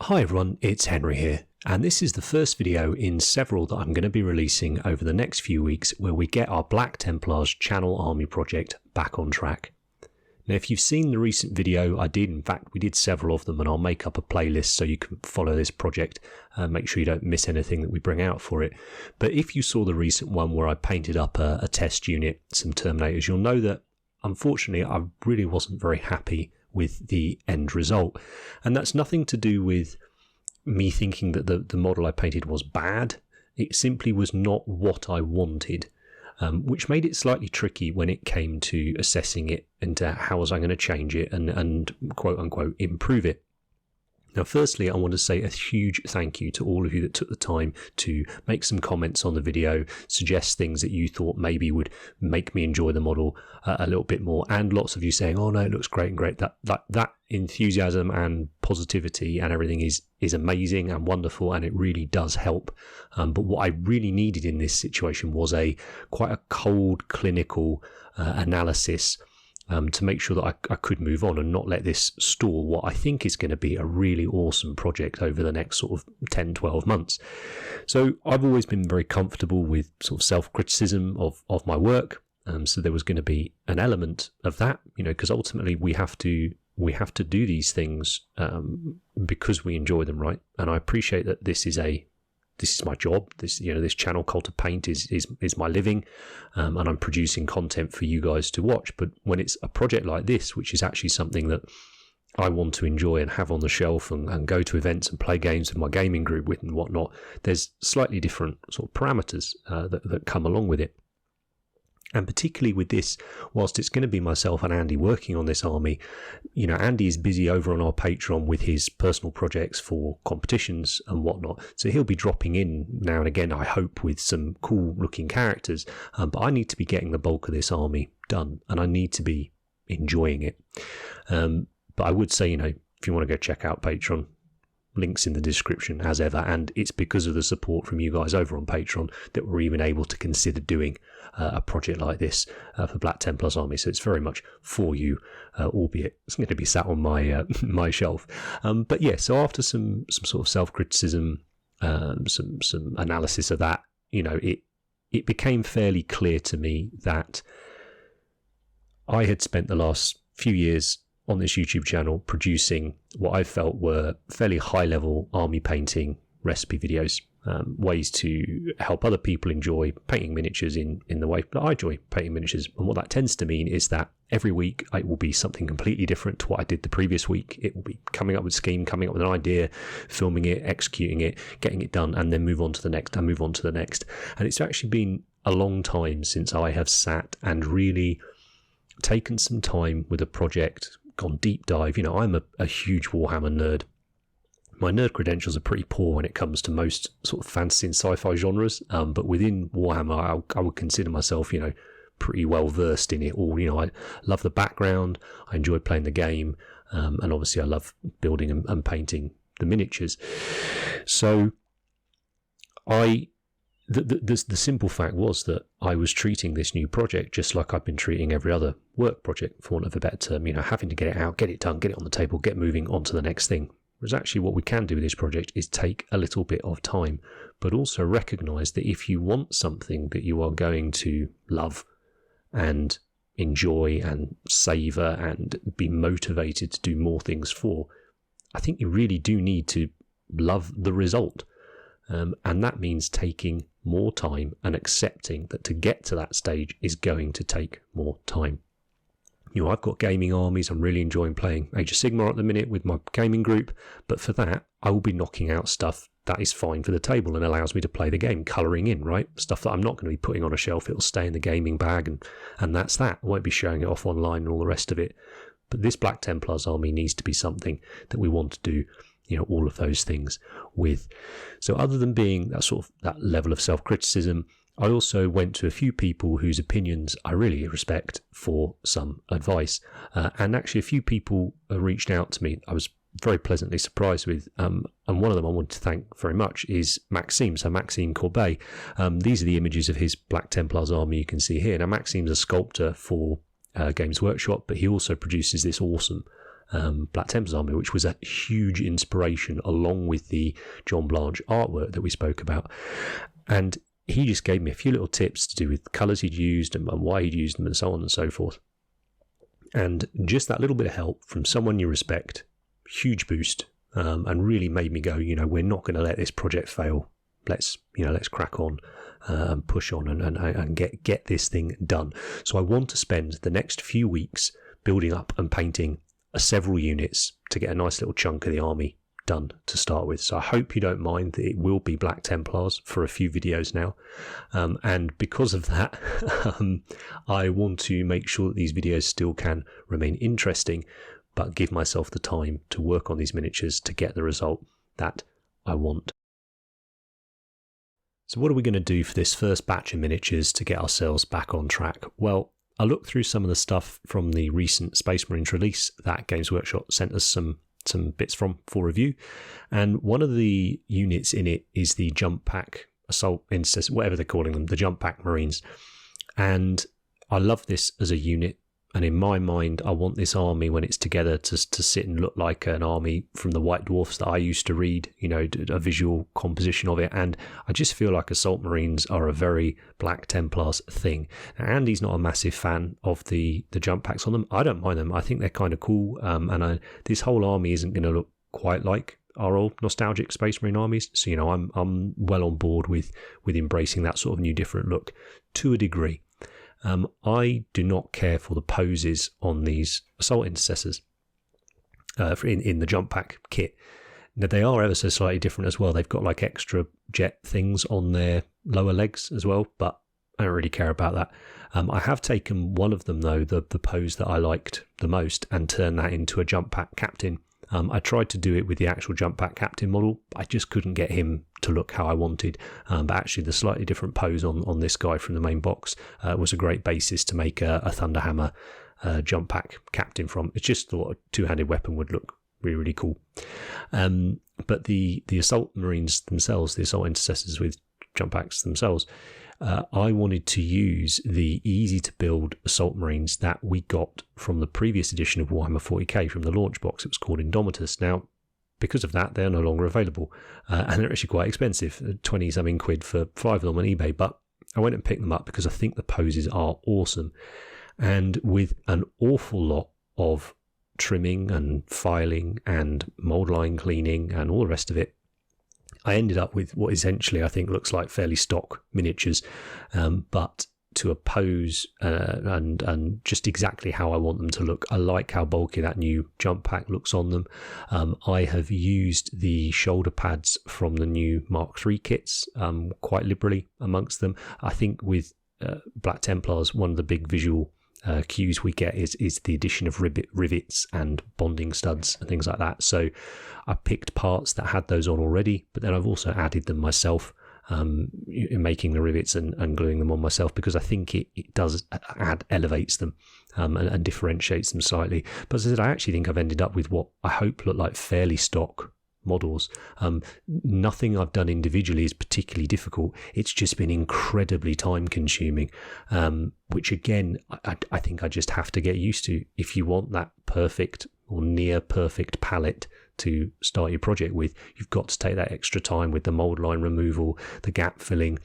Hi everyone, it's Henry here, and this is the first video in several that I'm going to be releasing over the next few weeks where we get our Black Templars channel army project back on track. Now if you've seen the recent video, we did several of them, and I'll make up a playlist so you can follow this project and make sure you don't miss anything that we bring out for it. But if you saw the recent one where I painted up a test unit, some Terminators, you'll know that unfortunately I really wasn't very happy with the end result, and that's nothing to do with me thinking that the model I painted was bad. It simply was not what I wanted, which made it slightly tricky when it came to assessing it and how was I going to change it and quote unquote improve it. Now firstly, I want to say a huge thank you to all of you that took the time to make some comments on the video, suggest things that you thought maybe would make me enjoy the model a little bit more, and lots of you saying, oh no, it looks great and great. That enthusiasm and positivity and everything is amazing and wonderful, and it really does help. But what I really needed in this situation was quite a cold clinical analysis to make sure that I could move on and not let this stall what I think is going to be a really awesome project over the next sort of 10-12 months. So I've always been very comfortable with sort of self-criticism of my work, so there was going to be an element of that, because ultimately we have to do these things because we enjoy them, right? And I appreciate that this is my job. This channel, Cult of Paint, is my living, and I'm producing content for you guys to watch. But when it's a project like this, which is actually something that I want to enjoy and have on the shelf and go to events and play games with my gaming group with and whatnot, there's slightly different sort of parameters that come along with it. And particularly with this, whilst it's going to be myself and Andy working on this army, Andy is busy over on our Patreon with his personal projects for competitions and whatnot. So he'll be dropping in now and again, I hope, with some cool looking characters. But I need to be getting the bulk of this army done, and I need to be enjoying it. But I would say, if you want to go check out Patreon, links in the description as ever, and it's because of the support from you guys over on Patreon that we're even able to consider doing a project like this for Black Templars Army. So it's very much for you, albeit it's going to be sat on my my shelf. But yeah, so after some sort of self-criticism, some analysis of that, it became fairly clear to me that I had spent the last few years on this YouTube channel producing what I felt were fairly high-level army painting recipe videos, ways to help other people enjoy painting miniatures in the way that I enjoy painting miniatures. And what that tends to mean is that every week it will be something completely different to what I did the previous week. It will be coming up with a scheme, coming up with an idea, filming it, executing it, getting it done, and then move on to the next and move on to the next. And it's actually been a long time since I have sat and really taken some time with a project, gone deep dive. I'm a huge Warhammer nerd. My nerd credentials are pretty poor when it comes to most sort of fantasy and sci-fi genres, but within Warhammer I would consider myself pretty well versed in it all. I love the background, I enjoy playing the game, and obviously I love building and painting the miniatures. So the simple fact was that I was treating this new project just like I've been treating every other work project, for want of a better term, having to get it out, get it done, get it on the table, get moving on to the next thing. Whereas actually what we can do with this project is take a little bit of time, but also recognise that if you want something that you are going to love and enjoy and savour and be motivated to do more things for, I think you really do need to love the result. And that means taking more time and accepting that to get to that stage is going to take more time. I've got gaming armies. I'm really enjoying playing Age of Sigmar at the minute with my gaming group, but for that I will be knocking out stuff that is fine for the table and allows me to play the game, colouring in, right? Stuff that I'm not going to be putting on a shelf. It'll stay in the gaming bag, and that's that. I won't be showing it off online and all the rest of it. But this Black Templars army needs to be something that we want to do all of those things with. So other than being that level of self-criticism, I also went to a few people whose opinions I really respect for some advice. And actually a few people reached out to me I was very pleasantly surprised with. And one of them I want to thank very much is Maxime. So Maxime Corbet. These are the images of his Black Templars army you can see here. Now Maxime's a sculptor for Games Workshop, but he also produces this awesome Black Templars army, which was a huge inspiration along with the John Blanche artwork that we spoke about. And he just gave me a few little tips to do with the colours he'd used and why he'd used them and so on and so forth. And just that little bit of help from someone you respect, huge boost, and really made me go, we're not going to let this project fail. Let's crack on and push on and get this thing done. So I want to spend the next few weeks building up and painting several units to get a nice little chunk of the army done to start with. So I hope you don't mind that it will be Black Templars for a few videos now, and because of that I want to make sure that these videos still can remain interesting, but give myself the time to work on these miniatures to get the result that I want. So what are we going to do for this first batch of miniatures to get ourselves back on track? Well, I looked through some of the stuff from the recent Space Marines release that Games Workshop sent us some bits from for review, and one of the units in it is the Jump Pack Assault Intercessor, whatever they're calling them, the Jump Pack Marines. And I love this as a unit, and in my mind I want this army when it's together to sit and look like an army from the White Dwarfs that I used to read, a visual composition of it. And I just feel like Assault Marines are a very Black Templars thing. Now, Andy's not a massive fan of the jump packs on them. I don't mind them. I think they're kind of cool, and this whole army isn't going to look quite like our old nostalgic Space Marine armies, so I'm well on board with embracing that sort of new different look to a degree. I do not care for the poses on these Assault Intercessors in the jump pack kit. Now, they are ever so slightly different as well. They've got like extra jet things on their lower legs as well, but I don't really care about that. I have taken one of them, though, the pose that I liked the most, and turned that into a jump pack captain. I tried to do it with the actual jump pack captain model. I just couldn't get him to look how I wanted. But actually, the slightly different pose on this guy from the main box was a great basis to make a Thunderhammer jump pack captain from. It's just thought a two-handed weapon would look really, really cool. But the Assault Marines themselves, the Assault Intercessors with jump packs themselves, I wanted to use the easy-to-build Assault Marines that we got from the previous edition of Warhammer 40k from the launch box. It was called Indomitus. Now, because of that, they're no longer available, and they're actually quite expensive, 20-something quid for 5 of them on eBay, but I went and picked them up because I think the poses are awesome. And with an awful lot of trimming and filing and mold line cleaning and all the rest of it, I ended up with what essentially I think looks like fairly stock miniatures, but to a pose and just exactly how I want them to look. I like how bulky that new jump pack looks on them. I have used the shoulder pads from the new Mark III kits quite liberally amongst them. I think with Black Templars, one of the big visual cues we get is the addition of rivets and bonding studs and things like that. So I picked parts that had those on already, but then I've also added them myself, in making the rivets and gluing them on myself, because I think it does elevates them and differentiates them slightly. But as I said, I actually think I've ended up with what I hope look like fairly stock models. Nothing I've done individually is particularly difficult. It's just been incredibly time consuming, which again I think I just have to get used to. If you want that perfect or near perfect palette to start your project with, you've got to take that extra time with the mold line removal, the gap filling,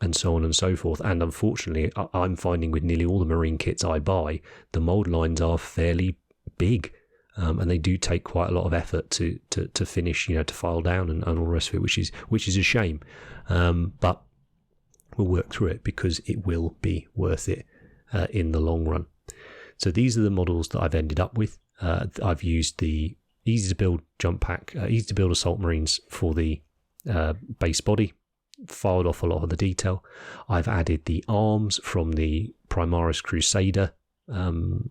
and so on and so forth. And unfortunately, I'm finding with nearly all the Marine kits I buy, the mold lines are fairly big. And they do take quite a lot of effort to finish, to file down and all the rest of it, which is a shame. But we'll work through it because it will be worth it in the long run. So these are the models that I've ended up with. I've used the easy to build jump pack, easy to build Assault Marines for the base body, filed off a lot of the detail. I've added the arms from the Primaris Crusader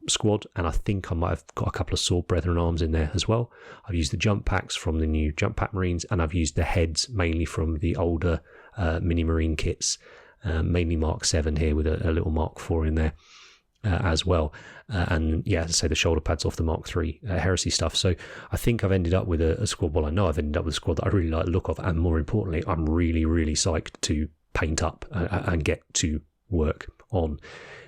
squad, and I think I might have got a couple of Sword Brethren arms in there as well. I've used the jump packs from the new jump pack Marines, and I've used the heads mainly from the older mini Marine kits, mainly Mark 7 here with a little Mark 4 in there as well. And yeah, as I say, the shoulder pads off the Mark 3 Heresy stuff. So I think I've ended up with a squad. Well, I know I've ended up with a squad that I really like the look of, and more importantly, I'm really, really psyched to paint up and get to work on.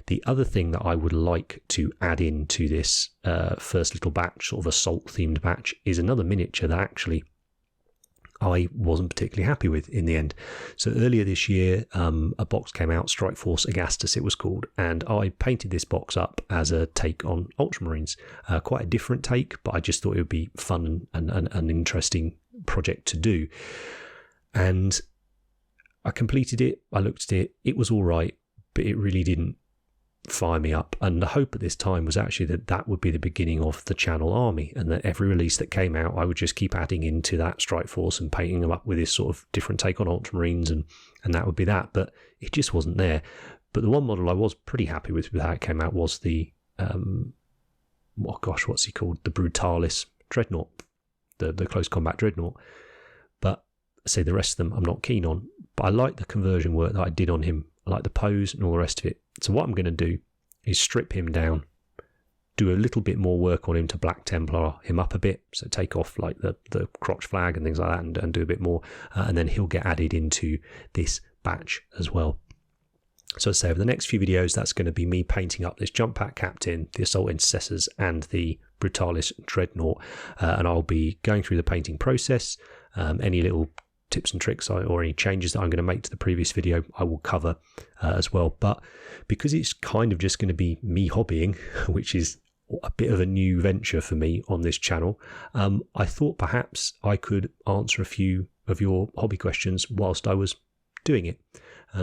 The other thing that I would like to add into this first little batch, sort of assault themed batch, is another miniature that actually I wasn't particularly happy with in the end. So earlier this year, a box came out, Strike Force Agastus it was called, and I painted this box up as a take on Ultramarines. Quite a different take, but I just thought it would be fun and an interesting project to do. And I completed it, I looked at it, it was all right, but it really didn't fire me up. And the hope at this time was actually that would be the beginning of the channel army, and that every release that came out I would just keep adding into that Strike Force and painting them up with this sort of different take on Ultramarines, and that would be that. But it just wasn't there. But the one model I was pretty happy with how it came out was the what's he called, the Brutalis Dreadnought, the close combat Dreadnought. But I say the rest of them I'm not keen on, but I like the conversion work that I did on him. I like the pose and all the rest of it. So what I'm going to do is strip him down, do a little bit more work on him to Black Templar him up a bit, so take off like the crotch flag and things like that, and do a bit more, and then he'll get added into this batch as well. So say over the next few videos, that's going to be me painting up this Jump Pack Captain, the Assault Intercessors, and the Brutalis Dreadnought, and I'll be going through the painting process. Any little tips and tricks or any changes that I'm going to make to the previous video I will cover as well. But because it's kind of just going to be me hobbying, which is a bit of a new venture for me on this channel, I thought perhaps I could answer a few of your hobby questions whilst I was doing it.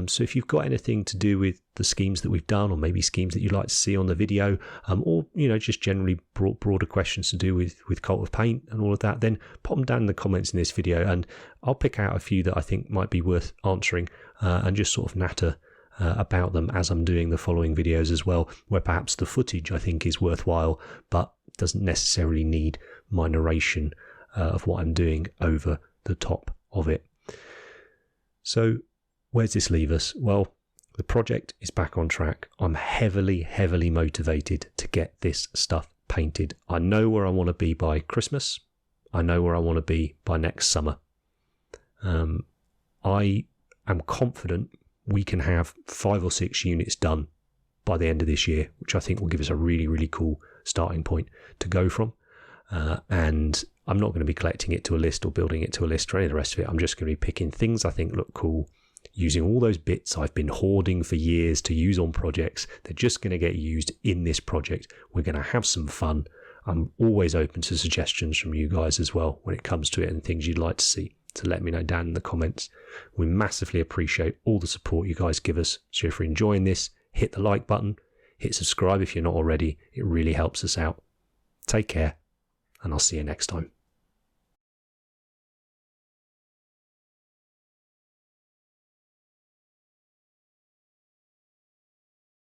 So if you've got anything to do with the schemes that we've done, or maybe schemes that you'd like to see on the video, or just generally broader questions to do with Cult of Paint and all of that, then pop them down in the comments in this video, and I'll pick out a few that I think might be worth answering, and just sort of natter about them as I'm doing the following videos as well, where perhaps the footage I think is worthwhile, but doesn't necessarily need my narration of what I'm doing over the top of it. So where's this leave us? Well, the project is back on track. I'm heavily motivated to get this stuff painted. I know where I want to be by Christmas. I know where I want to be by next summer. I am confident we can have 5 or 6 units done by the end of this year, which I think will give us a really cool starting point to go from. And I'm not going to be collecting it to a list or building it to a list or any of the rest of it. I'm just going to be picking things I think look cool, using all those bits I've been hoarding for years to use on projects. They're just going to get used in this project. We're going to have some fun. I'm always open to suggestions from you guys as well when it comes to it, and things you'd like to see. So let me know down in the comments. We massively appreciate all the support you guys give us. So if you're enjoying this, hit the like button, hit subscribe if you're not already. It really helps us out. Take care, and I'll see you next time.